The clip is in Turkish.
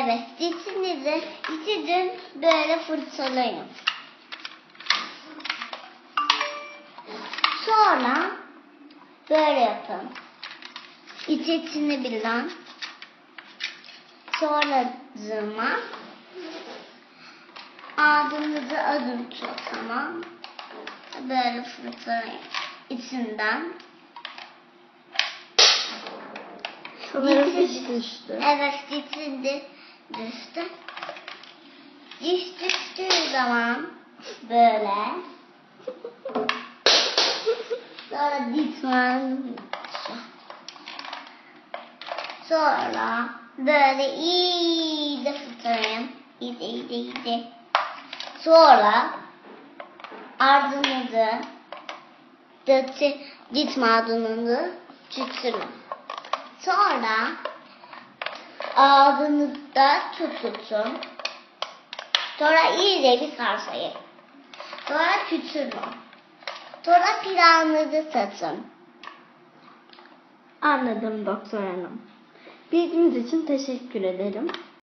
Evet, dişinizi iki gün böyle fırçalayın. Sonra böyle yapın. İçini birden. Sonra zırma. Ağzınızı azıcık tut, tamam. Böyle fırçalayın. İçinden. Sanırım diş düştü. Evet, dişin düştü. Diş düştüğü zaman böyle. Sonra diş var. Sonra böyle iyice fırçalayın. İyice. Sonra ardınızı diş macununu tütsürün. Sonra ağzınızda tutun. Sonra iyice bir sarsayın. Sonra tütsürün. Sonra pilavınızı satın. Anladım doktor hanım. Bilginiz için teşekkür ederim.